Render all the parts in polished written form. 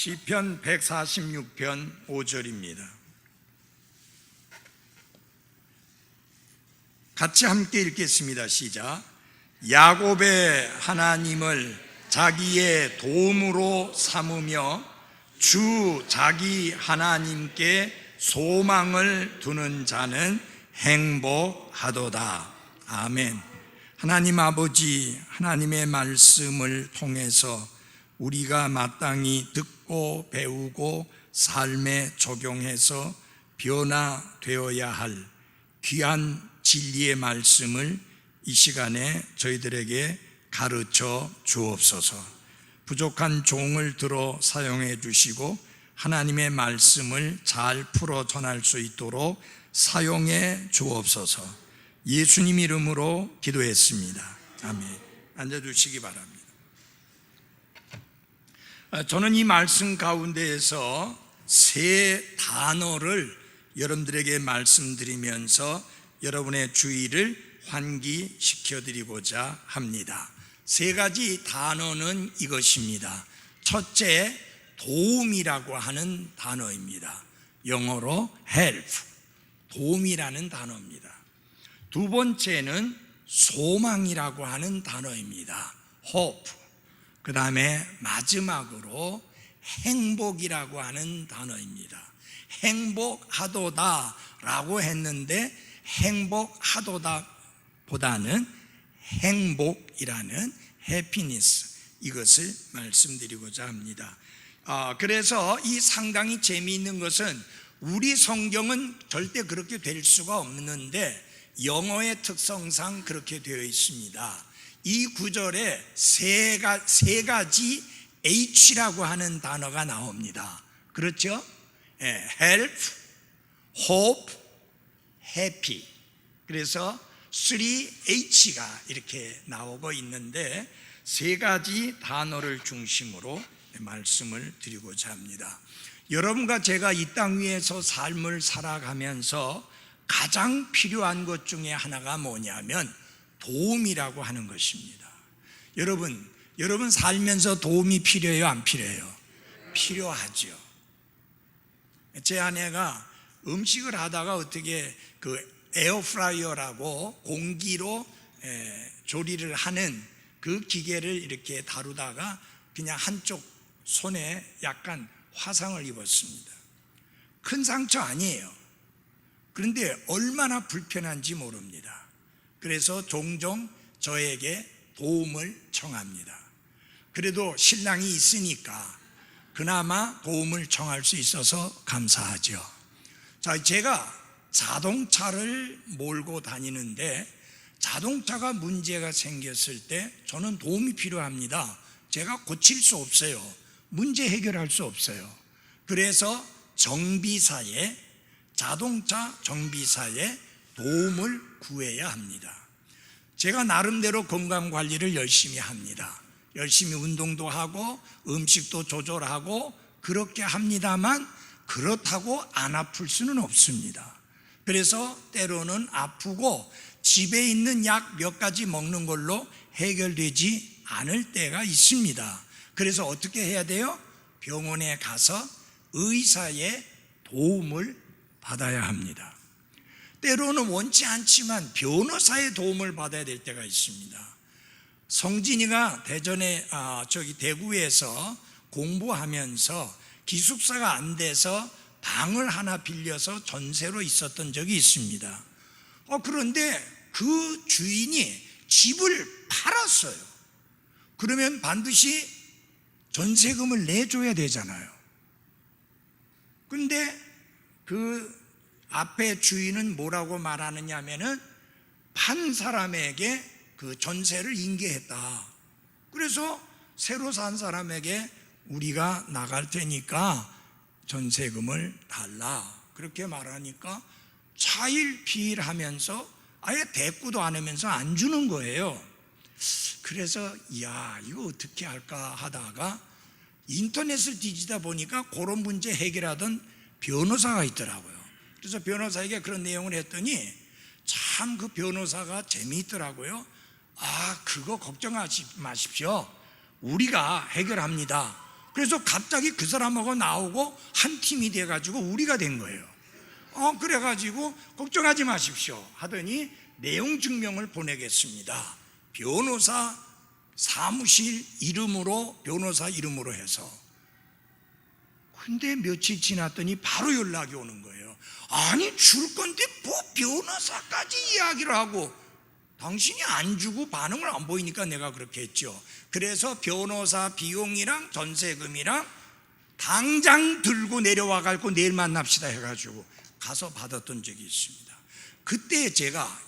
시편 146편 5절입니다. 같이 함께 읽겠습니다. 시작. 야곱의 하나님을 자기의 도움으로 삼으며 주 자기 하나님께 소망을 두는 자는 행복하도다. 아멘. 하나님 아버지, 하나님의 말씀을 통해서 우리가 마땅히 듣고 배우고 삶에 적용해서 변화되어야 할 귀한 진리의 말씀을 이 시간에 저희들에게 가르쳐 주옵소서. 부족한 종을 들어 사용해 주시고 하나님의 말씀을 잘 풀어 전할 수 있도록 사용해 주옵소서. 예수님 이름으로 기도했습니다. 아멘. 앉아주시기 바랍니다. 저는 이 말씀 가운데에서 세 단어를 여러분들에게 말씀드리면서 여러분의 주의를 환기시켜 드리고자 합니다. 세 가지 단어는 이것입니다. 첫째, 도움이라고 하는 단어입니다. 영어로 help, 도움이라는 단어입니다. 두 번째는 소망이라고 하는 단어입니다. hope. 그 다음에 마지막으로 행복이라고 하는 단어입니다. 행복하도다 라고 했는데 행복하도다 보다는 행복이라는 happiness, 이것을 말씀드리고자 합니다. 그래서 이 상당히 재미있는 것은 우리 성경은 절대 그렇게 될 수가 없는데 영어의 특성상 그렇게 되어 있습니다. 이 구절에 세 가지 H라고 하는 단어가 나옵니다. 그렇죠? help, hope, happy. 그래서 3H가 이렇게 나오고 있는데 세 가지 단어를 중심으로 말씀을 드리고자 합니다. 여러분과 제가 이 땅 위에서 삶을 살아가면서 가장 필요한 것 중에 하나가 뭐냐면 도움이라고 하는 것입니다. 여러분 살면서 도움이 필요해요? 안 필요해요? 필요하죠. 제 아내가 음식을 하다가 어떻게 그 에어프라이어라고 공기로 조리를 하는 그 기계를 이렇게 다루다가 그냥 한쪽 손에 약간 화상을 입었습니다. 큰 상처 아니에요. 그런데 얼마나 불편한지 모릅니다. 그래서 종종 저에게 도움을 청합니다. 그래도 신랑이 있으니까 그나마 도움을 청할 수 있어서 감사하죠. 자, 제가 자동차를 몰고 다니는데 자동차가 문제가 생겼을 때 저는 도움이 필요합니다. 제가 고칠 수 없어요. 문제 해결할 수 없어요. 그래서 자동차 정비사에 도움을 구해야 합니다. 제가 나름대로 건강관리를 열심히 합니다. 열심히 운동도 하고 음식도 조절하고 그렇게 합니다만 그렇다고 안 아플 수는 없습니다. 그래서 때로는 아프고 집에 있는 약 몇 가지 먹는 걸로 해결되지 않을 때가 있습니다. 그래서 어떻게 해야 돼요? 병원에 가서 의사의 도움을 받아야 합니다. 때로는 원치 않지만 변호사의 도움을 받아야 될 때가 있습니다. 성진이가 대구에서 공부하면서 기숙사가 안 돼서 방을 하나 빌려서 전세로 있었던 적이 있습니다. 그런데 그 주인이 집을 팔았어요. 그러면 반드시 전세금을 내줘야 되잖아요. 그런데 그 앞에 주인은 뭐라고 말하느냐 하면은 판 사람에게 그 전세를 인계했다. 그래서 새로 산 사람에게 우리가 나갈 테니까 전세금을 달라. 그렇게 말하니까 차일피일하면서 아예 대꾸도 안 하면서 안 주는 거예요. 그래서 이거 어떻게 할까 하다가 인터넷을 뒤지다 보니까 그런 문제 해결하던 변호사가 있더라고요. 그래서 변호사에게 그런 내용을 했더니 참 그 변호사가 재미있더라고요. 그거 걱정하지 마십시오. 우리가 해결합니다. 그래서 갑자기 그 사람하고 나오고 한 팀이 돼가지고 우리가 된 거예요. 그래가지고 걱정하지 마십시오 하더니 내용 증명을 보내겠습니다. 변호사 사무실 이름으로, 변호사 이름으로 해서. 근데 며칠 지났더니 바로 연락이 오는 거예요. 아니, 줄 건데 뭐 변호사까지 이야기를 하고. 당신이 안 주고 반응을 안 보이니까 내가 그렇게 했죠. 그래서 변호사 비용이랑 전세금이랑 당장 들고 내려와 가지고 내일 만납시다 해가지고 가서 받았던 적이 있습니다. 그때 제가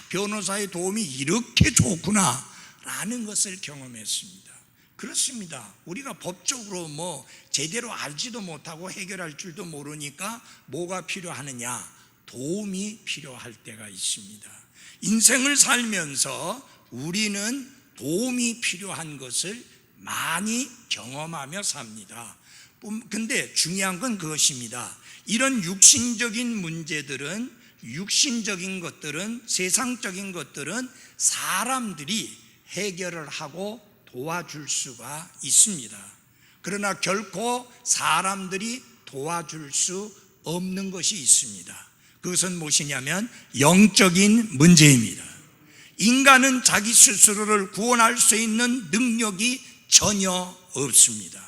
변호사의 도움이 이렇게 좋구나 라는 것을 경험했습니다. 그렇습니다. 우리가 법적으로 뭐 제대로 알지도 못하고 해결할 줄도 모르니까 뭐가 필요하느냐? 도움이 필요할 때가 있습니다. 인생을 살면서 우리는 도움이 필요한 것을 많이 경험하며 삽니다. 근데 중요한 건 그것입니다. 이런 육신적인 문제들은, 육신적인 것들은, 세상적인 것들은 사람들이 해결을 하고 도와줄 수가 있습니다. 그러나 결코 사람들이 도와줄 수 없는 것이 있습니다. 그것은 무엇이냐면 영적인 문제입니다. 인간은 자기 스스로를 구원할 수 있는 능력이 전혀 없습니다.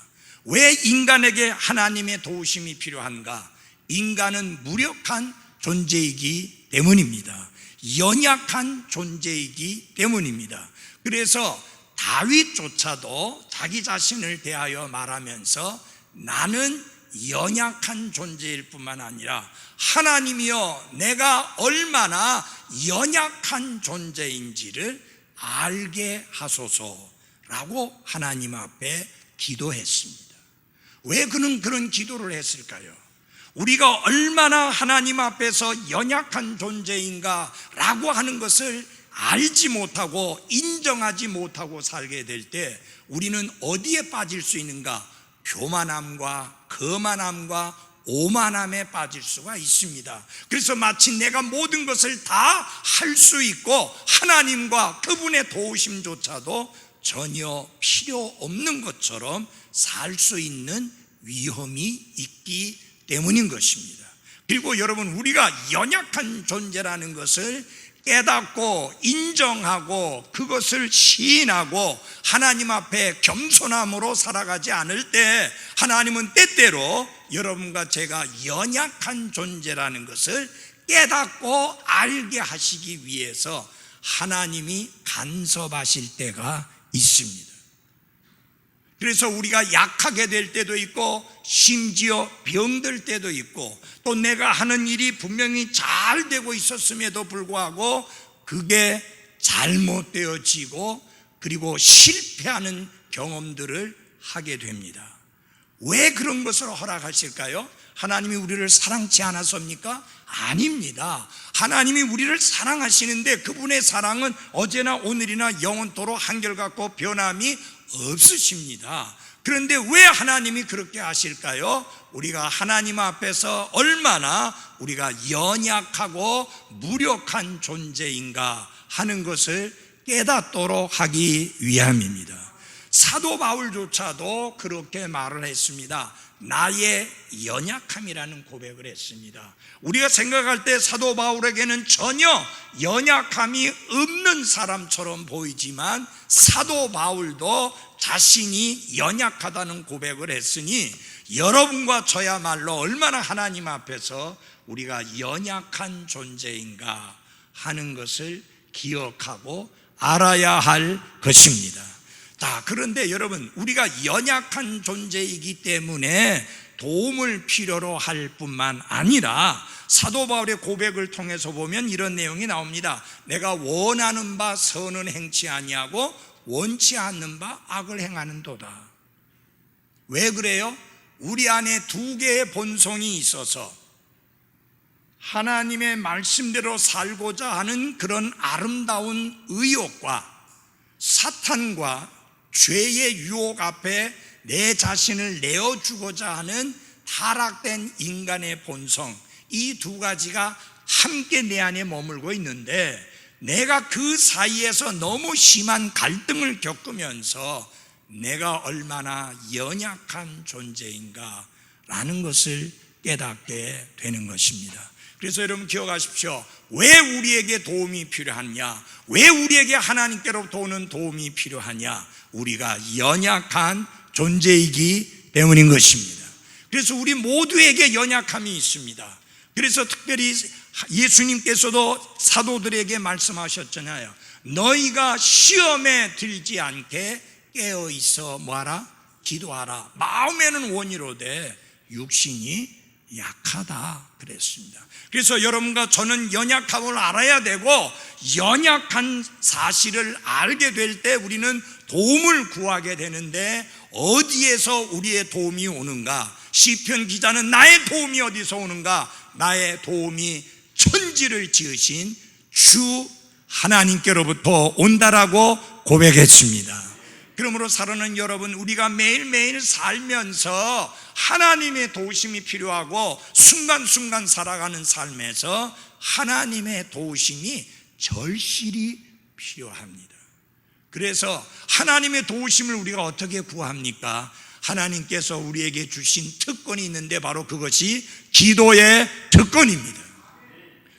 왜 인간에게 하나님의 도우심이 필요한가? 인간은 무력한 존재이기 때문입니다. 연약한 존재이기 때문입니다. 그래서 다윗조차도 자기 자신을 대하여 말하면서 나는 연약한 존재일 뿐만 아니라 하나님이여 내가 얼마나 연약한 존재인지를 알게 하소서라고 하나님 앞에 기도했습니다. 왜 그는 그런 기도를 했을까요? 우리가 얼마나 하나님 앞에서 연약한 존재인가 라고 하는 것을 알지 못하고 인정하지 못하고 살게 될 때 우리는 어디에 빠질 수 있는가? 교만함과 거만함과 오만함에 빠질 수가 있습니다. 그래서 마치 내가 모든 것을 다 할 수 있고 하나님과 그분의 도우심조차도 전혀 필요 없는 것처럼 살 수 있는 위험이 있기 때문인 것입니다. 그리고 여러분, 우리가 연약한 존재라는 것을 깨닫고 인정하고 그것을 시인하고 하나님 앞에 겸손함으로 살아가지 않을 때 하나님은 때때로 여러분과 제가 연약한 존재라는 것을 깨닫고 알게 하시기 위해서 하나님이 간섭하실 때가 있습니다. 그래서 우리가 약하게 될 때도 있고 심지어 병들 때도 있고 또 내가 하는 일이 분명히 잘 되고 있었음에도 불구하고 그게 잘못되어지고 그리고 실패하는 경험들을 하게 됩니다. 왜 그런 것을 허락하실까요? 하나님이 우리를 사랑치 않았습니까? 아닙니다. 하나님이 우리를 사랑하시는데 그분의 사랑은 어제나 오늘이나 영원토록 한결같고 변함이 없으십니다. 그런데 왜 하나님이 그렇게 하실까요? 우리가 하나님 앞에서 얼마나 우리가 연약하고 무력한 존재인가 하는 것을 깨닫도록 하기 위함입니다. 사도 바울조차도 그렇게 말을 했습니다. 나의 연약함이라는 고백을 했습니다. 우리가 생각할 때 사도 바울에게는 전혀 연약함이 없는 사람처럼 보이지만 사도 바울도 자신이 연약하다는 고백을 했으니 여러분과 저야말로 얼마나 하나님 앞에서 우리가 연약한 존재인가 하는 것을 기억하고 알아야 할 것입니다. 자, 그런데 여러분, 우리가 연약한 존재이기 때문에 도움을 필요로 할 뿐만 아니라 사도 바울의 고백을 통해서 보면 이런 내용이 나옵니다. 내가 원하는 바 선은 행치 아니하고 원치 않는 바 악을 행하는도다. 왜 그래요? 우리 안에 두 개의 본성이 있어서 하나님의 말씀대로 살고자 하는 그런 아름다운 의욕과 사탄과 죄의 유혹 앞에 내 자신을 내어주고자 하는 타락된 인간의 본성, 이 두 가지가 함께 내 안에 머물고 있는데 내가 그 사이에서 너무 심한 갈등을 겪으면서 내가 얼마나 연약한 존재인가라는 것을 깨닫게 되는 것입니다. 그래서 여러분 기억하십시오. 왜 우리에게 도움이 필요하냐? 왜 우리에게 하나님께로부터 오는 도움이 필요하냐? 우리가 연약한 존재이기 때문인 것입니다. 그래서 우리 모두에게 연약함이 있습니다. 그래서 특별히 예수님께서도 사도들에게 말씀하셨잖아요. 너희가 시험에 들지 않게 깨어 있어 뭐하라? 기도하라. 마음에는 원이로되 육신이 약하다 그랬습니다. 그래서 여러분과 저는 연약함을 알아야 되고, 연약한 사실을 알게 될 때 우리는 도움을 구하게 되는데, 어디에서 우리의 도움이 오는가? 시편 기자는 나의 도움이 어디서 오는가? 나의 도움이 천지를 지으신 주 하나님께로부터 온다라고 고백했습니다. 그러므로 사랑하는 여러분, 우리가 매일매일 살면서 하나님의 도우심이 필요하고 순간순간 살아가는 삶에서 하나님의 도우심이 절실히 필요합니다. 그래서 하나님의 도우심을 우리가 어떻게 구합니까? 하나님께서 우리에게 주신 특권이 있는데 바로 그것이 기도의 특권입니다.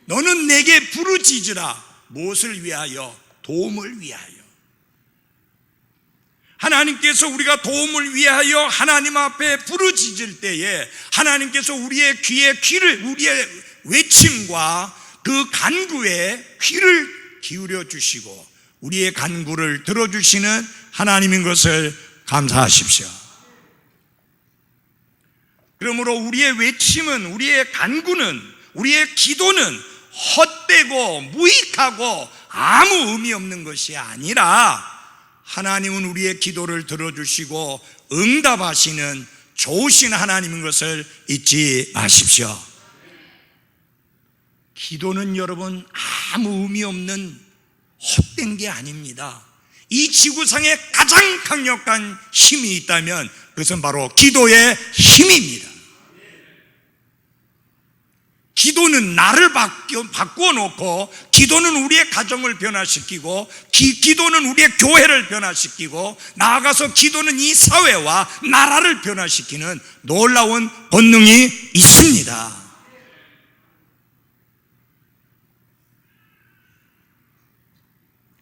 너는 내게 부르짖으라. 무엇을 위하여? 도움을 위하여. 하나님께서 우리가 도움을 위하여 하나님 앞에 부르짖을 때에 하나님께서 우리의 우리의 외침과 그 간구에 귀를 기울여 주시고 우리의 간구를 들어주시는 하나님인 것을 감사하십시오. 그러므로 우리의 외침은, 우리의 간구는, 우리의 기도는 헛되고 무익하고 아무 의미 없는 것이 아니라 하나님은 우리의 기도를 들어주시고 응답하시는 좋으신 하나님인 것을 잊지 마십시오. 기도는 여러분 아무 의미 없는 헛된 게 아닙니다. 이 지구상에 가장 강력한 힘이 있다면 그것은 바로 기도의 힘입니다. 기도는 나를 바꾸어 놓고, 기도는 우리의 가정을 변화시키고, 기도는 우리의 교회를 변화시키고, 나아가서 기도는 이 사회와 나라를 변화시키는 놀라운 본능이 있습니다.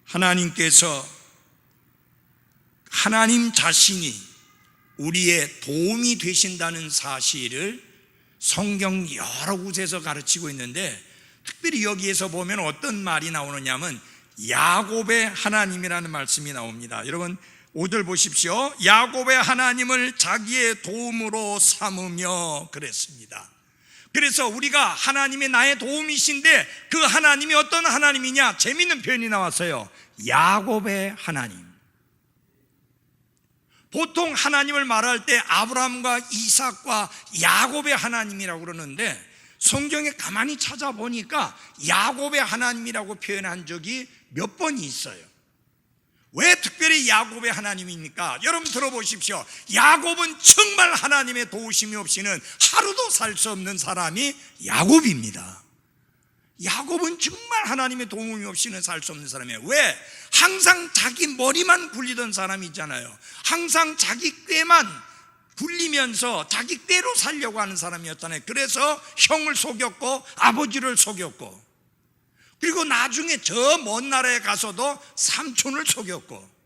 하나님께서, 하나님 자신이 우리의 도움이 되신다는 사실을 성경 여러 곳에서 가르치고 있는데, 특별히 여기에서 보면 어떤 말이 나오느냐면 야곱의 하나님이라는 말씀이 나옵니다. 여러분 5절 보십시오. 야곱의 하나님을 자기의 도움으로 삼으며 그랬습니다. 그래서 우리가 하나님이 나의 도움이신데 그 하나님이 어떤 하나님이냐? 재미있는 표현이 나왔어요. 야곱의 하나님. 보통 하나님을 말할 때 아브라함과 이삭과 야곱의 하나님이라고 그러는데, 성경에 가만히 찾아보니까 야곱의 하나님이라고 표현한 적이 몇 번이 있어요. 왜 특별히 야곱의 하나님입니까? 여러분 들어보십시오. 야곱은 정말 하나님의 도우심이 없이는 하루도 살 수 없는 사람이 야곱입니다. 야곱은 정말 하나님의 도움이 없이는 살 수 없는 사람이에요. 왜? 항상 자기 머리만 굴리던 사람이 있잖아요. 항상 자기 꾀만 굴리면서 자기 꾀로 살려고 하는 사람이었잖아요. 그래서 형을 속였고 아버지를 속였고, 그리고 나중에 저 먼 나라에 가서도 삼촌을 속였고.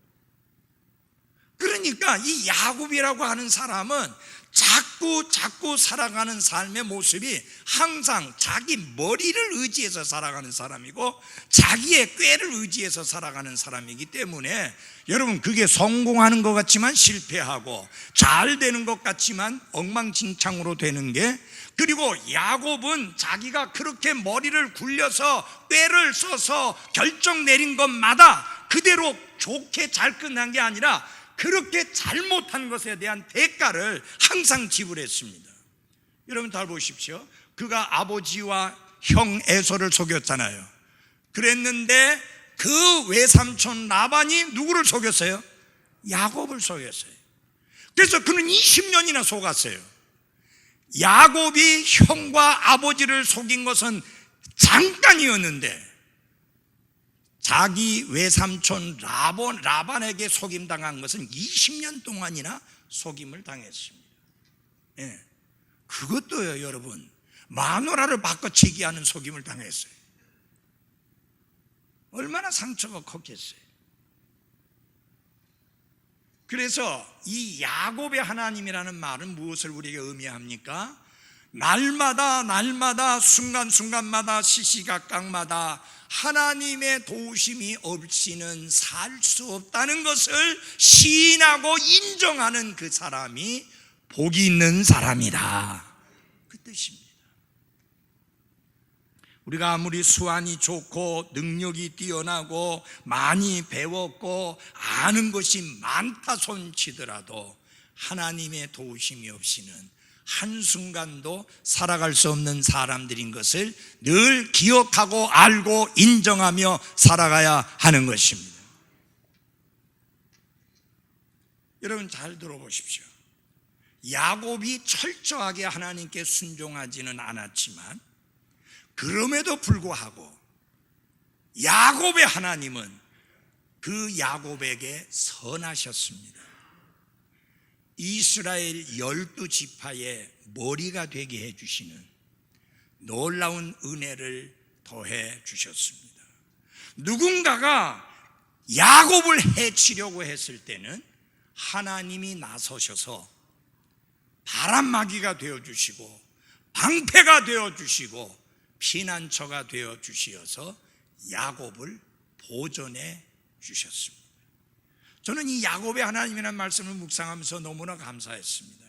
그러니까 이 야곱이라고 하는 사람은 자꾸 살아가는 삶의 모습이 항상 자기 머리를 의지해서 살아가는 사람이고 자기의 꾀를 의지해서 살아가는 사람이기 때문에, 여러분 그게 성공하는 것 같지만 실패하고 잘 되는 것 같지만 엉망진창으로 되는 게, 그리고 야곱은 자기가 그렇게 머리를 굴려서 꾀를 써서 결정 내린 것마다 그대로 좋게 잘 끝난 게 아니라 그렇게 잘못한 것에 대한 대가를 항상 지불했습니다. 여러분 잘 보십시오. 그가 아버지와 형 에서를 속였잖아요. 그랬는데 그 외삼촌 라반이 누구를 속였어요? 야곱을 속였어요. 그래서 그는 20년이나 속았어요. 야곱이 형과 아버지를 속인 것은 잠깐이었는데 자기 외삼촌 라반에게 속임당한 것은 20년 동안이나 속임을 당했습니다. 예. 그것도요, 여러분, 마누라를 바꿔치기 하는 속임을 당했어요. 얼마나 상처가 컸겠어요. 그래서 이 야곱의 하나님이라는 말은 무엇을 우리에게 의미합니까? 날마다 순간순간마다 시시각각마다 하나님의 도우심이 없이는 살 수 없다는 것을 시인하고 인정하는 그 사람이 복이 있는 사람이다, 그 뜻입니다. 우리가 아무리 수완이 좋고 능력이 뛰어나고 많이 배웠고 아는 것이 많다 손치더라도 하나님의 도우심이 없이는 한순간도 살아갈 수 없는 사람들인 것을 늘 기억하고 알고 인정하며 살아가야 하는 것입니다. 여러분 잘 들어보십시오. 야곱이 철저하게 하나님께 순종하지는 않았지만 그럼에도 불구하고 야곱의 하나님은 그 야곱에게 선하셨습니다. 이스라엘 12지파의 머리가 되게 해주시는 놀라운 은혜를 더해 주셨습니다. 누군가가 야곱을 해치려고 했을 때는 하나님이 나서셔서 바람막이가 되어주시고 방패가 되어주시고 피난처가 되어주시어서 야곱을 보존해 주셨습니다. 저는 이 야곱의 하나님이라는 말씀을 묵상하면서 너무나 감사했습니다.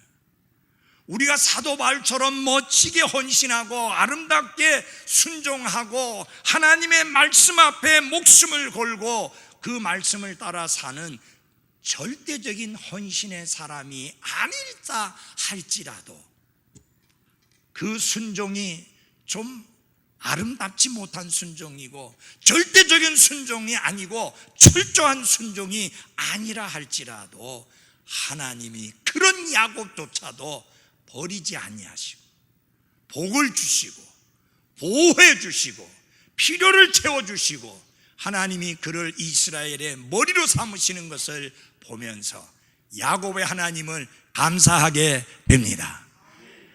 우리가 사도 바울처럼 멋지게 헌신하고 아름답게 순종하고 하나님의 말씀 앞에 목숨을 걸고 그 말씀을 따라 사는 절대적인 헌신의 사람이 아닐까 할지라도 그 순종이 좀 아름답지 못한 순종이고 절대적인 순종이 아니고 철저한 순종이 아니라 할지라도 하나님이 그런 야곱조차도 버리지 아니하시고 복을 주시고 보호해 주시고 필요를 채워주시고 하나님이 그를 이스라엘의 머리로 삼으시는 것을 보면서 야곱의 하나님을 감사하게 됩니다.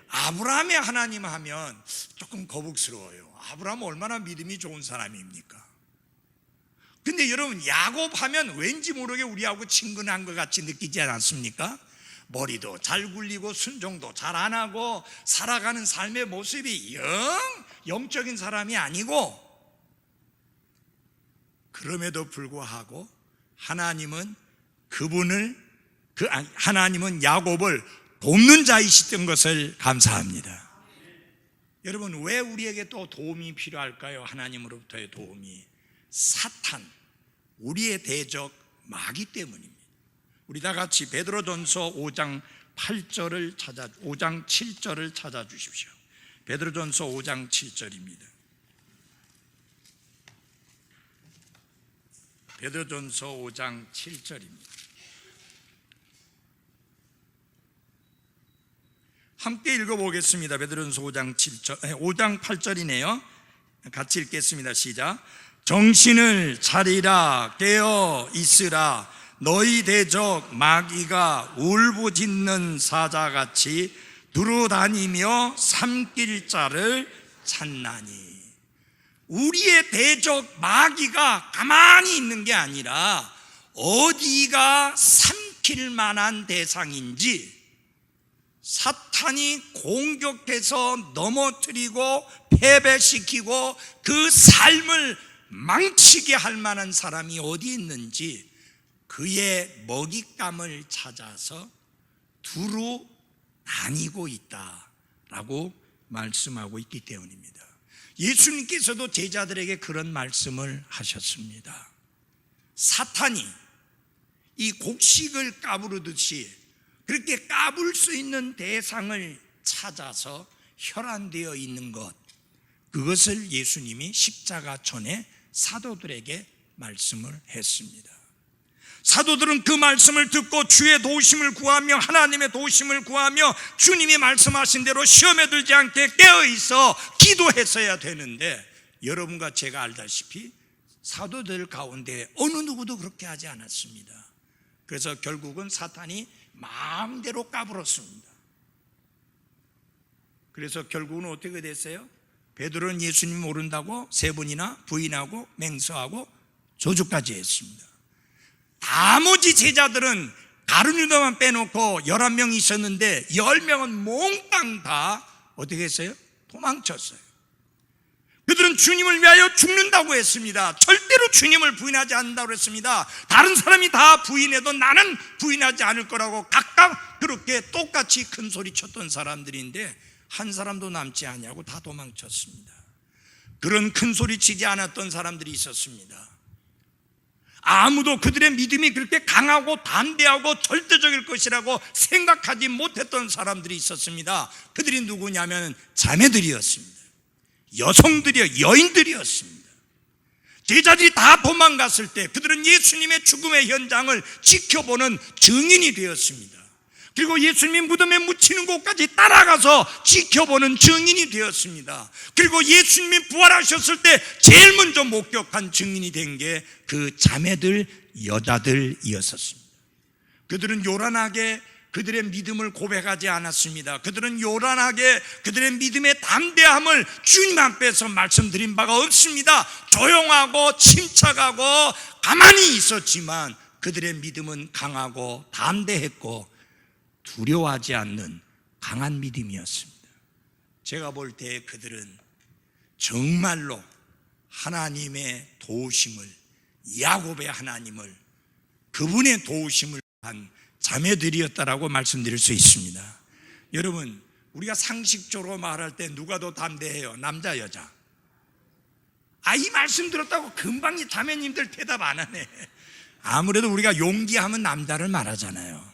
아브라함의 하나님 하면 조금 거북스러워요. 아브라함은 얼마나 믿음이 좋은 사람입니까? 근데 여러분 야곱 하면 왠지 모르게 우리하고 친근한 것 같이 느끼지 않습니까? 머리도 잘 굴리고 순종도 잘 안 하고 살아가는 삶의 모습이 영적인 사람이 아니고, 그럼에도 불구하고 하나님은 하나님은 야곱을 돕는 자이시던 것을 감사합니다. 여러분 왜 우리에게 또 도움이 필요할까요? 하나님으로부터의 도움이 사탄, 우리의 대적 마귀 때문입니다. 우리 다 같이 베드로전서 5장 7절을 찾아주십시오. 베드로전서 5장 7절입니다. 베드로전서 5장 7절입니다. 함께 읽어보겠습니다. 베드로전서 5장 8절이네요. 같이 읽겠습니다. 시작. 정신을 차리라, 깨어 있으라. 너희 대적 마귀가 울부짖는 사자같이 두루다니며 삼킬 자를 찾나니. 우리의 대적 마귀가 가만히 있는 게 아니라 어디가 삼킬 만한 대상인지 사탄이 공격해서 넘어뜨리고 패배시키고 그 삶을 망치게 할 만한 사람이 어디 있는지 그의 먹잇감을 찾아서 두루 다니고 있다라고 말씀하고 있기 때문입니다. 예수님께서도 제자들에게 그런 말씀을 하셨습니다. 사탄이 이 곡식을 까부르듯이 그렇게 까불 수 있는 대상을 찾아서 혈안되어 있는 것, 그것을 예수님이 십자가 전에 사도들에게 말씀을 했습니다. 사도들은 그 말씀을 듣고 주의 도우심을 구하며 하나님의 도우심을 구하며 주님이 말씀하신 대로 시험에 들지 않게 깨어있어 기도했어야 되는데, 여러분과 제가 알다시피 사도들 가운데 어느 누구도 그렇게 하지 않았습니다. 그래서 결국은 사탄이 마음대로 까불었습니다. 그래서 결국은 어떻게 됐어요? 베드로는 예수님 모른다고 3번이나 부인하고 맹세하고 저주까지 했습니다. 나머지 제자들은 가룟유다만 빼놓고 11명 있었는데 10명은 몽땅 다 어떻게 했어요? 도망쳤어요. 그들은 주님을 위하여 죽는다고 했습니다. 절대로 주님을 부인하지 않는다고 했습니다. 다른 사람이 다 부인해도 나는 부인하지 않을 거라고 각각 그렇게 똑같이 큰 소리 쳤던 사람들인데 한 사람도 남지 아니하고 다 도망쳤습니다. 그런 큰 소리 치지 않았던 사람들이 있었습니다. 아무도 그들의 믿음이 그렇게 강하고 담대하고 절대적일 것이라고 생각하지 못했던 사람들이 있었습니다. 그들이 누구냐면 자매들이었습니다. 여성들이요, 여인들이었습니다. 제자들이 다 도망갔을 때 그들은 예수님의 죽음의 현장을 지켜보는 증인이 되었습니다. 그리고 예수님이 무덤에 묻히는 곳까지 따라가서 지켜보는 증인이 되었습니다. 그리고 예수님이 부활하셨을 때 제일 먼저 목격한 증인이 된 게 그 자매들, 여자들이었습니다. 그들은 요란하게 그들의 믿음을 고백하지 않았습니다. 그들은 요란하게 그들의 믿음의 담대함을 주님 앞에서 말씀드린 바가 없습니다. 조용하고 침착하고 가만히 있었지만 그들의 믿음은 강하고 담대했고 두려워하지 않는 강한 믿음이었습니다. 제가 볼 때 그들은 정말로 하나님의 도우심을, 야곱의 하나님을, 그분의 도우심을 한 자매들이었다라고 말씀드릴 수 있습니다. 여러분, 우리가 상식적으로 말할 때 누가 더 담대해요? 남자, 여자? 이 말씀 들었다고 금방 이 자매님들 대답 안 하네. 아무래도 우리가 용기하면 남자를 말하잖아요.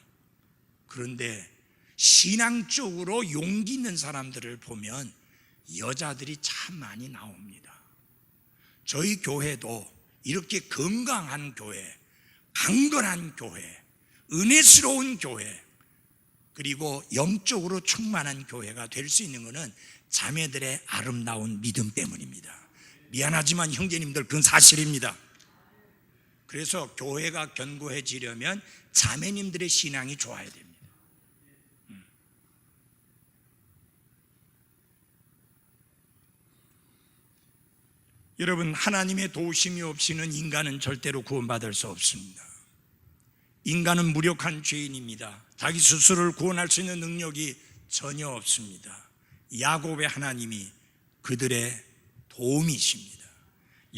그런데 신앙적으로 용기 있는 사람들을 보면 여자들이 참 많이 나옵니다. 저희 교회도 이렇게 건강한 교회, 강건한 교회, 은혜스러운 교회, 그리고 영적으로 충만한 교회가 될 수 있는 것은 자매들의 아름다운 믿음 때문입니다. 미안하지만 형제님들, 그건 사실입니다. 그래서 교회가 견고해지려면 자매님들의 신앙이 좋아야 됩니다. 여러분, 하나님의 도우심이 없이는 인간은 절대로 구원받을 수 없습니다. 인간은 무력한 죄인입니다. 자기 스스로를 구원할 수 있는 능력이 전혀 없습니다. 야곱의 하나님이 그들의 도움이십니다.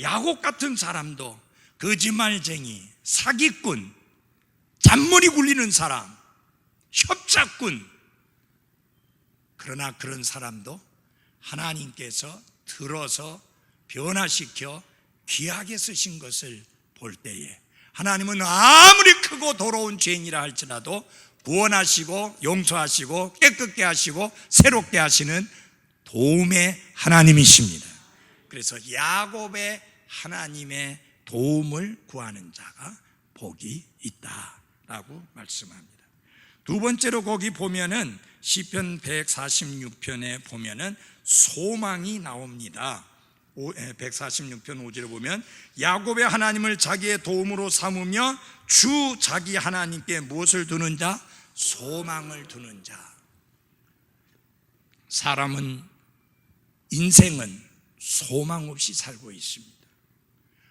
야곱 같은 사람도 거짓말쟁이, 사기꾼, 잔머리 굴리는 사람, 협작꾼, 그러나 그런 사람도 하나님께서 들어서 변화시켜 귀하게 쓰신 것을 볼 때에 하나님은 아무리 크고 더러운 죄인이라 할지라도 구원하시고 용서하시고 깨끗게 하시고 새롭게 하시는 도움의 하나님이십니다. 그래서 야곱의 하나님의 도움을 구하는 자가 복이 있다라고 말씀합니다. 두 번째로 거기 보면은 시편 146편에 보면은 소망이 나옵니다. 146편 5절에 보면 야곱의 하나님을 자기의 도움으로 삼으며 주 자기 하나님께 무엇을 두는 자? 소망을 두는 자. 사람은, 인생은 소망 없이 살고 있습니다.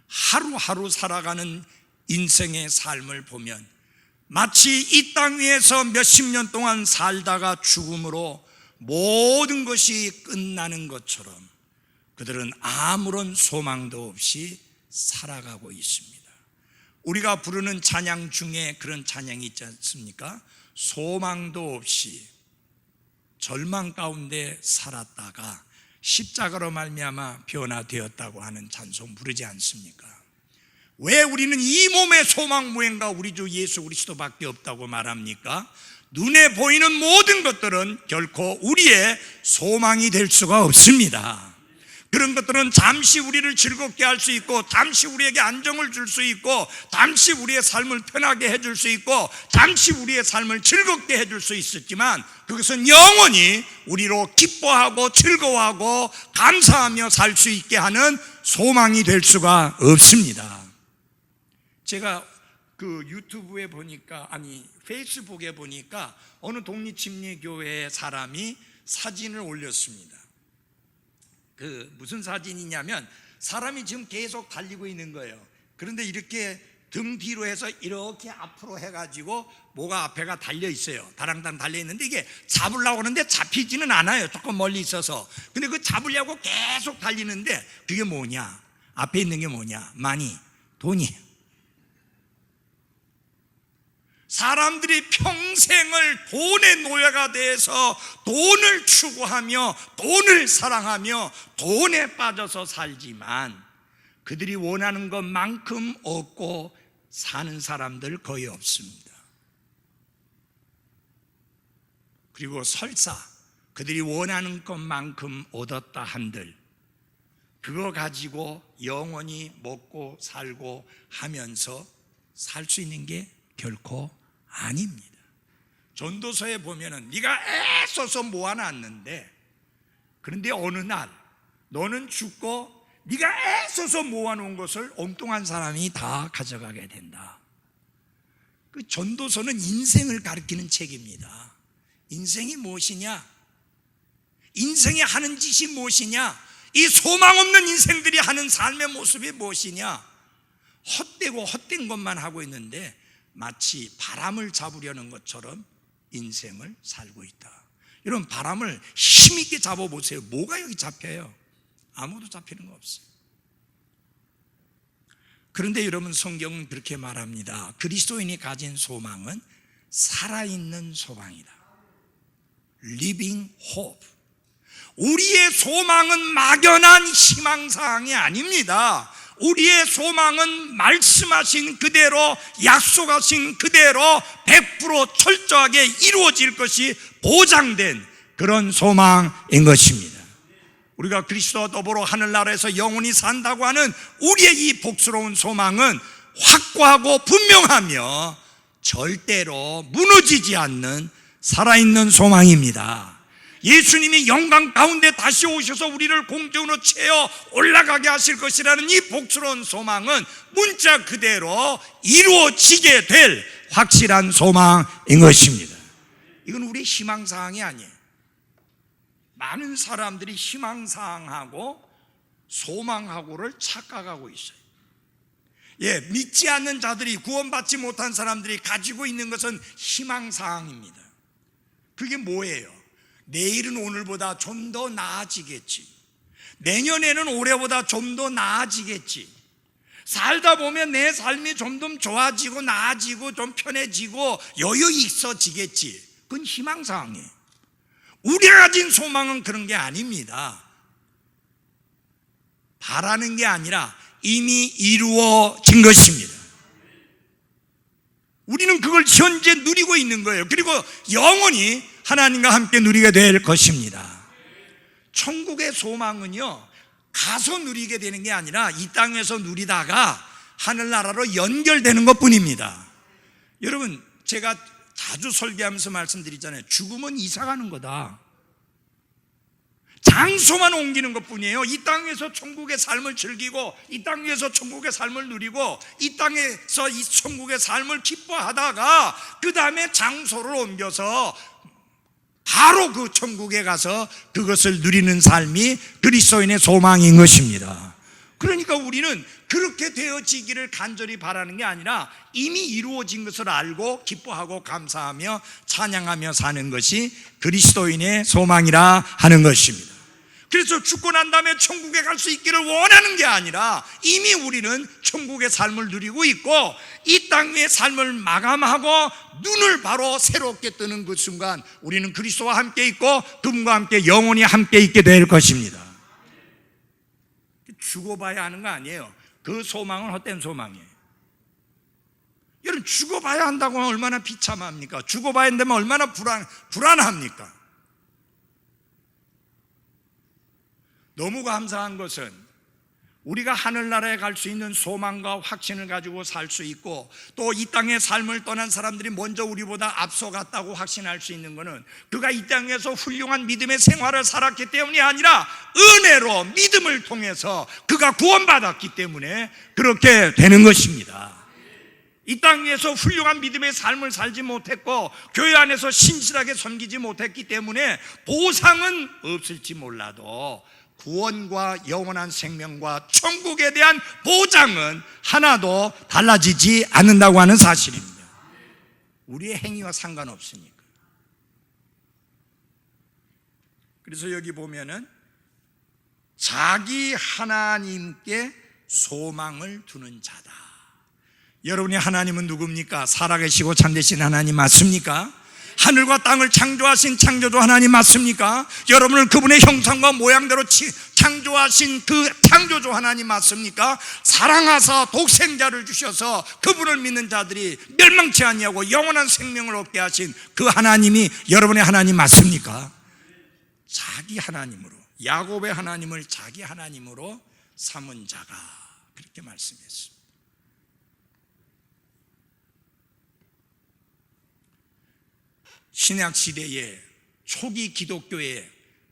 하루하루 살아가는 인생의 삶을 보면 마치 이 땅 위에서 몇십 년 동안 살다가 죽음으로 모든 것이 끝나는 것처럼 그들은 아무런 소망도 없이 살아가고 있습니다. 우리가 부르는 찬양 중에 그런 찬양이 있지 않습니까? 소망도 없이 절망 가운데 살았다가 십자가로 말미암아 변화되었다고 하는 찬송 부르지 않습니까? 왜 우리는 이 몸의 소망 무행가 우리 주 예수 그리스도밖에 없다고 말합니까? 눈에 보이는 모든 것들은 결코 우리의 소망이 될 수가 없습니다. 그런 것들은 잠시 우리를 즐겁게 할 수 있고, 잠시 우리에게 안정을 줄 수 있고, 잠시 우리의 삶을 편하게 해줄 수 있고, 잠시 우리의 삶을 즐겁게 해줄 수 있었지만 그것은 영원히 우리로 기뻐하고 즐거워하고 감사하며 살 수 있게 하는 소망이 될 수가 없습니다. 제가 그 유튜브에 보니까, 페이스북에 보니까 어느 독립침례교회 사람이 사진을 올렸습니다. 그 무슨 사진이냐면 사람이 지금 계속 달리고 있는 거예요. 그런데 이렇게 등 뒤로 해서 이렇게 앞으로 해가지고 뭐가 앞에가 달려 있어요. 다랑다랑 달려 있는데 이게 잡으려고 하는데 잡히지는 않아요. 조금 멀리 있어서. 근데 그 잡으려고 계속 달리는데 그게 뭐냐? 앞에 있는 게 뭐냐? 돈이에요. 사람들이 평생을 돈의 노예가 돼서 돈을 추구하며 돈을 사랑하며 돈에 빠져서 살지만 그들이 원하는 것만큼 얻고 사는 사람들 거의 없습니다. 그리고 설사 그들이 원하는 것만큼 얻었다 한들 그거 가지고 영원히 먹고 살고 하면서 살 수 있는 게 결코 아닙니다. 전도서에 보면은 네가 애써서 모아놨는데 그런데 어느 날 너는 죽고 네가 애써서 모아놓은 것을 엉뚱한 사람이 다 가져가게 된다. 그 전도서는 인생을 가리키는 책입니다. 인생이 무엇이냐? 인생이 하는 짓이 무엇이냐? 이 소망 없는 인생들이 하는 삶의 모습이 무엇이냐? 헛되고 헛된 것만 하고 있는데 마치 바람을 잡으려는 것처럼 인생을 살고 있다. 여러분, 바람을 힘있게 잡아보세요. 뭐가 여기 잡혀요? 아무도 잡히는 거 없어요. 그런데 여러분, 성경은 그렇게 말합니다. 그리스도인이 가진 소망은 살아있는 소망이다. Living hope. 우리의 소망은 막연한 희망사항이 아닙니다. 우리의 소망은 말씀하신 그대로, 약속하신 그대로 100% 철저하게 이루어질 것이 보장된 그런 소망인 것입니다. 우리가 그리스도와 더불어 하늘나라에서 영원히 산다고 하는 우리의 이 복스러운 소망은 확고하고 분명하며 절대로 무너지지 않는 살아있는 소망입니다. 예수님이 영광 가운데 다시 오셔서 우리를 공중으로 채워 올라가게 하실 것이라는 이 복스러운 소망은 문자 그대로 이루어지게 될 확실한 소망인 것입니다. 이건 우리의 희망사항이 아니에요. 많은 사람들이 희망사항하고 소망하고를 착각하고 있어요. 믿지 않는 자들이, 구원받지 못한 사람들이 가지고 있는 것은 희망사항입니다. 그게 뭐예요? 내일은 오늘보다 좀 더 나아지겠지. 내년에는 올해보다 좀 더 나아지겠지. 살다 보면 내 삶이 좀 더 좋아지고 나아지고 좀 편해지고 여유 있어지겠지. 그건 희망사항이에요. 우리가 가진 소망은 그런 게 아닙니다. 바라는 게 아니라 이미 이루어진 것입니다. 우리는 그걸 현재 누리고 있는 거예요. 그리고 영원히 하나님과 함께 누리게 될 것입니다. 천국의 소망은요, 가서 누리게 되는 게 아니라 이 땅에서 누리다가 하늘나라로 연결되는 것 뿐입니다. 여러분, 제가 자주 설교하면서 말씀드리잖아요. 죽음은 이사가는 거다. 장소만 옮기는 것 뿐이에요. 이 땅에서 천국의 삶을 즐기고 이 땅에서 천국의 삶을 누리고 이 땅에서 이 천국의 삶을 기뻐하다가 그 다음에 장소를 옮겨서 바로 그 천국에 가서 그것을 누리는 삶이 그리스도인의 소망인 것입니다. 그러니까 우리는 그렇게 되어지기를 간절히 바라는 게 아니라 이미 이루어진 것을 알고 기뻐하고 감사하며 찬양하며 사는 것이 그리스도인의 소망이라 하는 것입니다. 그래서 죽고 난 다음에 천국에 갈 수 있기를 원하는 게 아니라 이미 우리는 천국의 삶을 누리고 있고 이 땅의 삶을 마감하고 눈을 바로 새롭게 뜨는 그 순간 우리는 그리스도와 함께 있고 그분과 함께 영원히 함께 있게 될 것입니다. 죽어봐야 하는 거 아니에요. 그 소망은 헛된 소망이에요. 여러분, 죽어봐야 한다고 하면 얼마나 비참합니까? 죽어봐야 한다면 얼마나 불안합니까? 너무 감사한 것은 우리가 하늘나라에 갈 수 있는 소망과 확신을 가지고 살 수 있고, 또 이 땅의 삶을 떠난 사람들이 먼저 우리보다 앞서갔다고 확신할 수 있는 것은 그가 이 땅에서 훌륭한 믿음의 생활을 살았기 때문이 아니라 은혜로 믿음을 통해서 그가 구원받았기 때문에 그렇게 되는 것입니다. 이 땅에서 훌륭한 믿음의 삶을 살지 못했고 교회 안에서 신실하게 섬기지 못했기 때문에 보상은 없을지 몰라도 구원과 영원한 생명과 천국에 대한 보장은 하나도 달라지지 않는다고 하는 사실입니다. 우리의 행위와 상관없으니까. 그래서 여기 보면은 자기 하나님께 소망을 두는 자다. 여러분의 하나님은 누굽니까? 살아계시고 참되신 하나님 맞습니까? 하늘과 땅을 창조하신 창조주 하나님 맞습니까? 여러분을 그분의 형상과 모양대로 창조하신 그 창조주 하나님 맞습니까? 사랑하사 독생자를 주셔서 그분을 믿는 자들이 멸망치 아니하고 영원한 생명을 얻게 하신 그 하나님이 여러분의 하나님 맞습니까? 자기 하나님으로, 야곱의 하나님을 자기 하나님으로 삼은 자가, 그렇게 말씀했습니다. 신약 시대의 초기 기독교의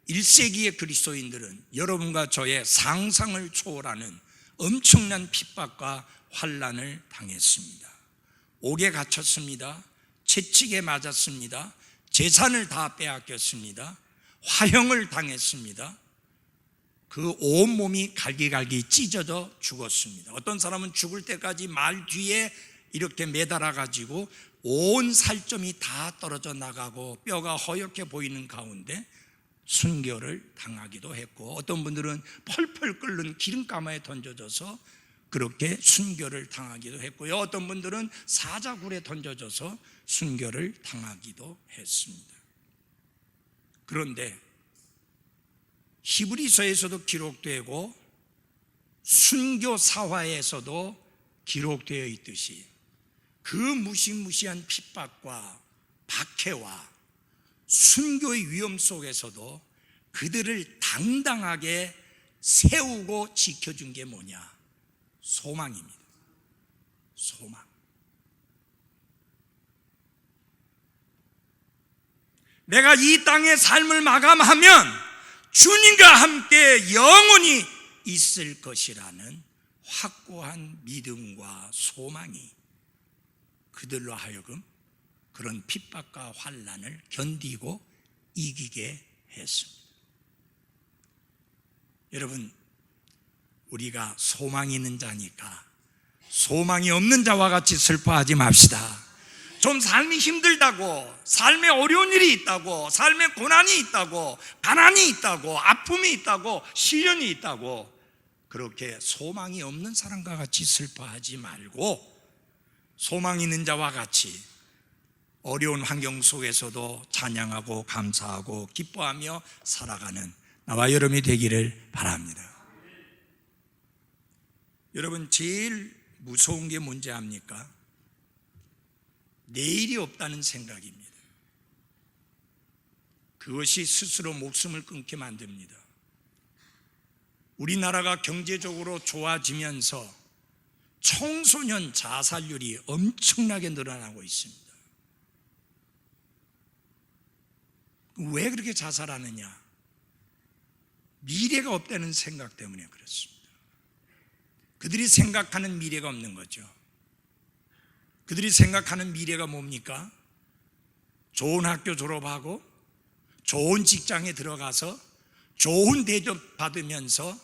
1세기의 그리스도인들은 여러분과 저의 상상을 초월하는 엄청난 핍박과 환난을 당했습니다. 옥에 갇혔습니다. 채찍에 맞았습니다. 재산을 다 빼앗겼습니다. 화형을 당했습니다. 그 온몸이 갈기갈기 찢어져 죽었습니다. 어떤 사람은 죽을 때까지 말 뒤에 이렇게 매달아 가지고 온 살점이 다 떨어져 나가고 뼈가 허옇게 보이는 가운데 순교를 당하기도 했고, 어떤 분들은 펄펄 끓는 기름가마에 던져져서 그렇게 순교를 당하기도 했고요, 어떤 분들은 사자굴에 던져져서 순교를 당하기도 했습니다. 그런데 히브리서에서도 기록되고 순교 사화에서도 기록되어 있듯이 그 무시무시한 핍박과 박해와 순교의 위험 속에서도 그들을 당당하게 세우고 지켜준 게 뭐냐? 소망입니다. 소망. 내가 이 땅의 삶을 마감하면 주님과 함께 영원히 있을 것이라는 확고한 믿음과 소망이 그들로 하여금 그런 핍박과 환난을 견디고 이기게 했습니다. 여러분, 우리가 소망이 있는 자니까 소망이 없는 자와 같이 슬퍼하지 맙시다. 좀 삶이 힘들다고, 삶에 어려운 일이 있다고, 삶에 고난이 있다고, 가난이 있다고, 아픔이 있다고, 시련이 있다고 그렇게 소망이 없는 사람과 같이 슬퍼하지 말고 소망 있는 자와 같이 어려운 환경 속에서도 찬양하고 감사하고 기뻐하며 살아가는 나와 여러분이 되기를 바랍니다. 여러분, 제일 무서운 게 뭔지 압니까? 내일이 없다는 생각입니다. 그것이 스스로 목숨을 끊게 만듭니다. 우리나라가 경제적으로 좋아지면서 청소년 자살률이 엄청나게 늘어나고 있습니다. 왜 그렇게 자살하느냐? 미래가 없다는 생각 때문에 그렇습니다. 그들이 생각하는 미래가 없는 거죠. 그들이 생각하는 미래가 뭡니까? 좋은 학교 졸업하고 좋은 직장에 들어가서 좋은 대접 받으면서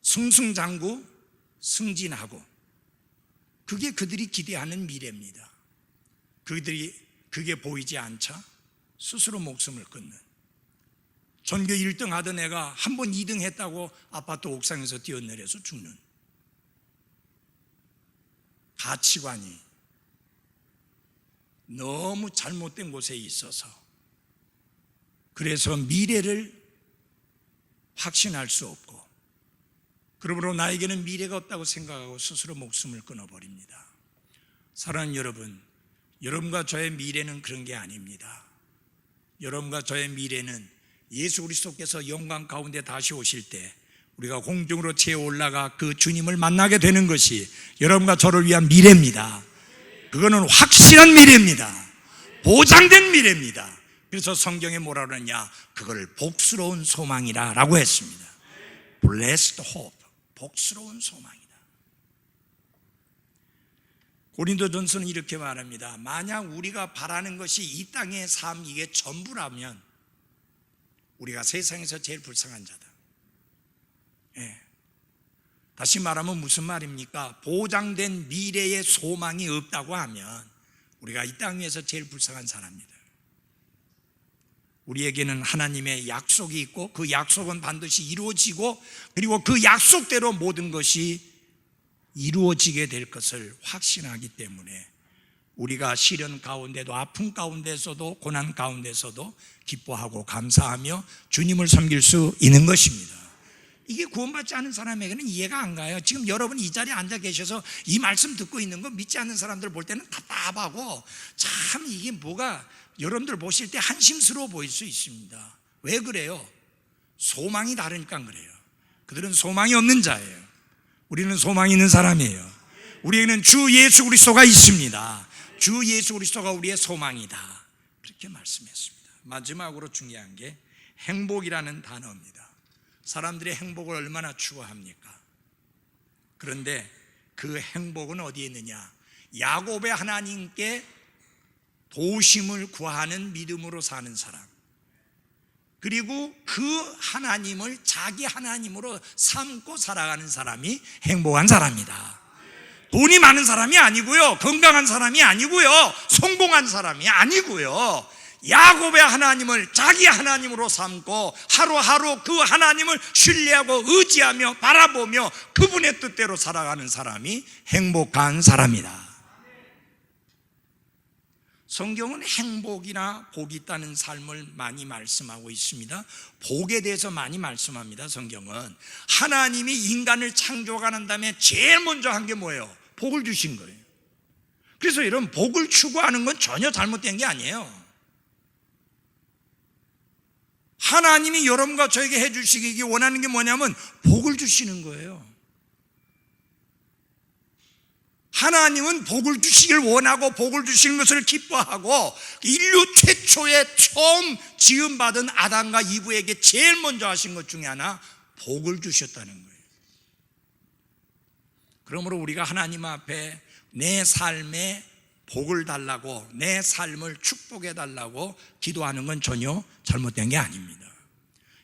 승승장구 승진하고, 그게 그들이 기대하는 미래입니다. 그게 보이지 않자 스스로 목숨을 끊는, 전교 1등 하던 애가 한 번 2등 했다고 아파트 옥상에서 뛰어내려서 죽는, 가치관이 너무 잘못된 곳에 있어서 그래서 미래를 확신할 수 없고, 그러므로 나에게는 미래가 없다고 생각하고 스스로 목숨을 끊어버립니다. 사랑하는 여러분, 여러분과 저의 미래는 그런 게 아닙니다. 여러분과 저의 미래는 예수 그리스도께서 영광 가운데 다시 오실 때 우리가 공중으로 채워 올라가 그 주님을 만나게 되는 것이 여러분과 저를 위한 미래입니다. 그거는 확실한 미래입니다. 보장된 미래입니다. 그래서 성경에 뭐라 그러냐, 그걸 복스러운 소망이라 라고 했습니다. Blessed hope, 복스러운 소망이다. 고린도전서는 이렇게 말합니다. 만약 우리가 바라는 것이 이 땅의 삶, 이게 전부라면 우리가 세상에서 제일 불쌍한 자다. 예. 다시 말하면 무슨 말입니까? 보장된 미래의 소망이 없다고 하면 우리가 이 땅 위에서 제일 불쌍한 사람입니다. 우리에게는 하나님의 약속이 있고 그 약속은 반드시 이루어지고, 그리고 그 약속대로 모든 것이 이루어지게 될 것을 확신하기 때문에 우리가 시련 가운데도, 아픔 가운데서도, 고난 가운데서도 기뻐하고 감사하며 주님을 섬길 수 있는 것입니다. 이게 구원받지 않은 사람에게는 이해가 안 가요. 지금 여러분 이 자리에 앉아 계셔서 이 말씀 듣고 있는 거 믿지 않는 사람들 볼 때는 답답하고 참 이게 뭐가 여러분들 보실 때 한심스러워 보일 수 있습니다. 왜 그래요? 소망이 다르니까 그래요. 그들은 소망이 없는 자예요. 우리는 소망이 있는 사람이에요. 우리에게는 주 예수 그리스도가 있습니다. 주 예수 그리스도가 우리의 소망이다, 그렇게 말씀했습니다. 마지막으로 중요한 게 행복이라는 단어입니다. 사람들이 행복을 얼마나 추구합니까? 그런데 그 행복은 어디에 있느냐? 야곱의 하나님께 도우심을 구하는 믿음으로 사는 사람, 그리고 그 하나님을 자기 하나님으로 삼고 살아가는 사람이 행복한 사람이다. 돈이 많은 사람이 아니고요, 건강한 사람이 아니고요, 성공한 사람이 아니고요, 야곱의 하나님을 자기 하나님으로 삼고 하루하루 그 하나님을 신뢰하고 의지하며 바라보며 그분의 뜻대로 살아가는 사람이 행복한 사람이다. 성경은 행복이나 복이 있다는 삶을 많이 말씀하고 있습니다. 복에 대해서 많이 말씀합니다. 성경은 하나님이 인간을 창조하는 다음에 제일 먼저 한 게 뭐예요? 복을 주신 거예요. 그래서 여러분, 복을 추구하는 건 전혀 잘못된 게 아니에요. 하나님이 여러분과 저에게 해주시기 원하는 게 뭐냐면 복을 주시는 거예요. 하나님은 복을 주시길 원하고 복을 주시는 것을 기뻐하고 인류 최초의 처음 지음받은 아담과 이브에게 제일 먼저 하신 것 중에 하나, 복을 주셨다는 거예요. 그러므로 우리가 하나님 앞에 내 삶에 복을 달라고, 내 삶을 축복해 달라고 기도하는 건 전혀 잘못된 게 아닙니다.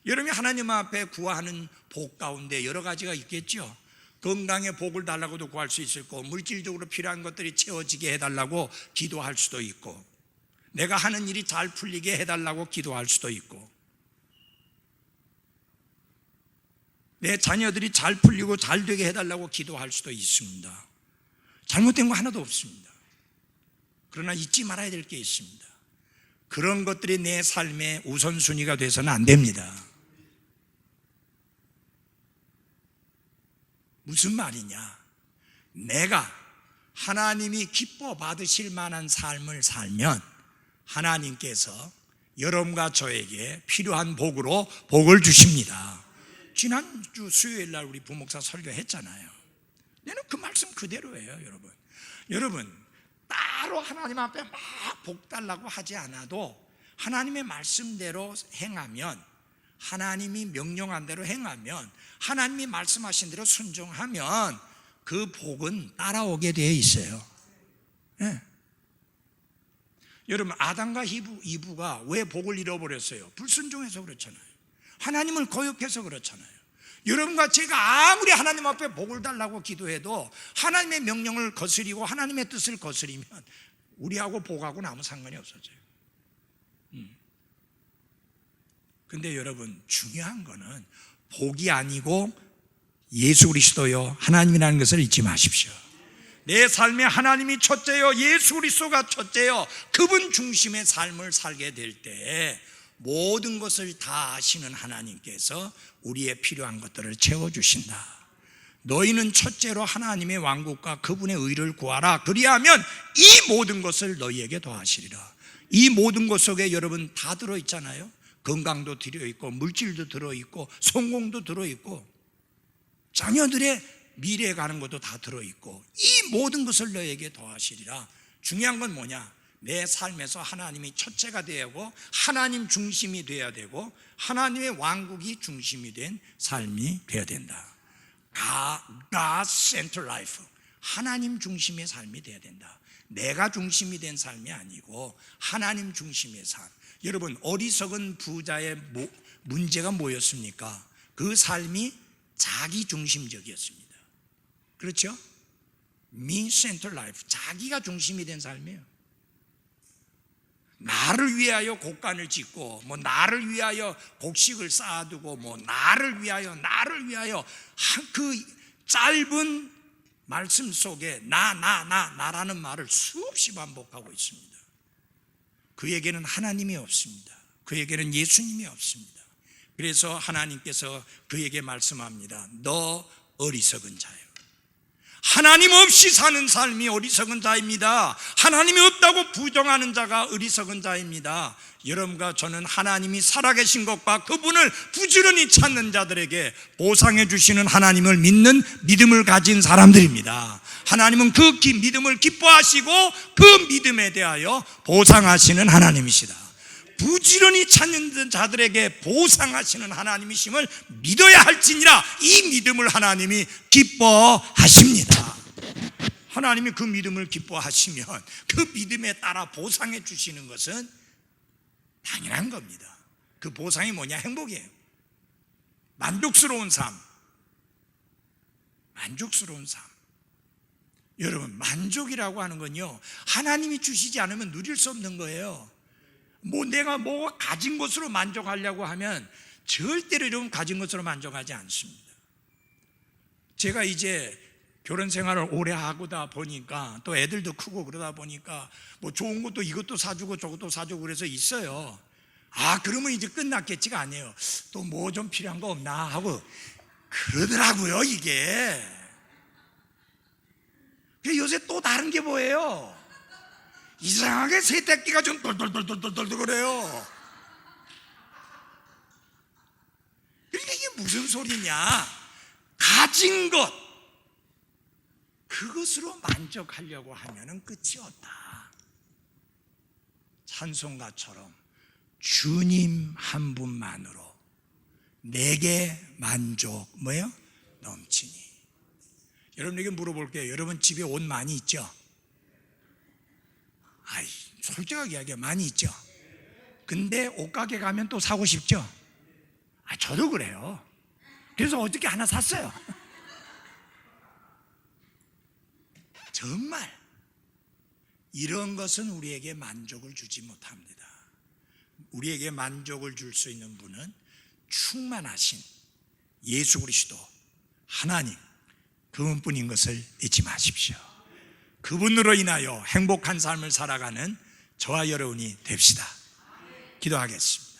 여러분이 하나님 앞에 구하는 복 가운데 여러 가지가 있겠죠. 건강에 복을 달라고도 구할 수 있을 거고, 물질적으로 필요한 것들이 채워지게 해달라고 기도할 수도 있고, 내가 하는 일이 잘 풀리게 해달라고 기도할 수도 있고, 내 자녀들이 잘 풀리고 잘 되게 해달라고 기도할 수도 있습니다. 잘못된 거 하나도 없습니다. 그러나 잊지 말아야 될 게 있습니다. 그런 것들이 내 삶의 우선순위가 돼서는 안 됩니다. 무슨 말이냐? 내가 하나님이 기뻐 받으실 만한 삶을 살면 하나님께서 여러분과 저에게 필요한 복으로 복을 주십니다. 지난주 수요일 날 우리 부목사 설교했잖아요. 내는 그 말씀 그대로예요. 여러분 따로 하나님 앞에 막 복 달라고 하지 않아도 하나님의 말씀대로 행하면, 하나님이 명령한 대로 행하면, 하나님이 말씀하신 대로 순종하면 그 복은 따라오게 되어 있어요. 네. 여러분, 아담과 이브가 왜 복을 잃어버렸어요? 불순종해서 그렇잖아요. 하나님을 거역해서 그렇잖아요. 여러분과 제가 아무리 하나님 앞에 복을 달라고 기도해도 하나님의 명령을 거스리고 하나님의 뜻을 거스리면 우리하고 복하고는 아무 상관이 없어져요. 근데 여러분, 중요한 거는 복이 아니고 예수 그리스도요, 하나님이라는 것을 잊지 마십시오. 내 삶에 하나님이 첫째요, 예수 그리스도가 첫째요, 그분 중심의 삶을 살게 될 때 모든 것을 다 아시는 하나님께서 우리의 필요한 것들을 채워주신다. 너희는 첫째로 하나님의 왕국과 그분의 의를 구하라. 그리하면 이 모든 것을 너희에게 더하시리라. 이 모든 것 속에 여러분 다 들어있잖아요. 건강도 들어있고, 물질도 들어있고, 성공도 들어있고, 자녀들의 미래에 가는 것도 다 들어있고 이 모든 것을 너에게 더하시리라. 중요한 건 뭐냐? 내 삶에서 하나님이 첫째가 되고 하나님 중심이 되어야 되고 하나님의 왕국이 중심이 된 삶이 되어야 된다. God centered life, 하나님 중심의 삶이 되어야 된다. 내가 중심이 된 삶이 아니고 하나님 중심의 삶. 여러분, 어리석은 부자의 문제가 뭐였습니까? 그 삶이 자기 중심적이었습니다. 그렇죠? me-centered life, 자기가 중심이 된 삶이에요. 나를 위하여 곡간을 짓고 뭐 나를 위하여 곡식을 쌓아두고 뭐 나를 위하여 그 짧은 말씀 속에 나라는 말을 수없이 반복하고 있습니다. 그에게는 하나님이 없습니다. 그에게는 예수님이 없습니다. 그래서 하나님께서 그에게 말씀합니다. 너 어리석은 자요. 하나님 없이 사는 삶이 어리석은 자입니다. 하나님이 없다고 부정하는 자가 어리석은 자입니다. 여러분과 저는 하나님이 살아계신 것과 그분을 부지런히 찾는 자들에게 보상해 주시는 하나님을 믿는 믿음을 가진 사람들입니다. 하나님은 그 믿음을 기뻐하시고 그 믿음에 대하여 보상하시는 하나님이시다. 부지런히 찾는 자들에게 보상하시는 하나님이심을 믿어야 할지니라. 이 믿음을 하나님이 기뻐하십니다. 하나님이 그 믿음을 기뻐하시면 그 믿음에 따라 보상해 주시는 것은 당연한 겁니다. 그 보상이 뭐냐? 행복이에요. 만족스러운 삶. 만족스러운 삶. 여러분, 만족이라고 하는 건요, 하나님이 주시지 않으면 누릴 수 없는 거예요. 내가 가진 것으로 만족하려고 하면 절대로 여러분 가진 것으로 만족하지 않습니다. 제가 이제 결혼 생활을 오래 하고다 보니까 또 애들도 크고 그러다 보니까 뭐 좋은 것도 이것도 사주고 저것도 사주고 그래서 있어요. 그러면 이제 끝났겠지가 아니에요. 또 뭐 좀 필요한 거 없나 하고 그러더라고요, 이게. 요새 또 다른 게 뭐예요? 이상하게 세탁기가 좀 돌돌돌돌돌 그래요. 그러니까 이게 무슨 소리냐? 가진 것, 그것으로 만족하려고 하면은 끝이 없다. 찬송가처럼 주님 한 분만으로 내게 만족 넘치니. 여러분에게 물어볼게요. 여러분 집에 옷 많이 있죠? 솔직하게 이야기해, 많이 있죠? 근데 옷가게 가면 또 사고 싶죠? 저도 그래요. 그래서 어저께 하나 샀어요. 정말 이런 것은 우리에게 만족을 주지 못합니다. 우리에게 만족을 줄 수 있는 분은 충만하신 예수 그리스도 하나님, 그분뿐인 것을 잊지 마십시오. 그분으로 인하여 행복한 삶을 살아가는 저와 여러분이 됩시다. 기도하겠습니다.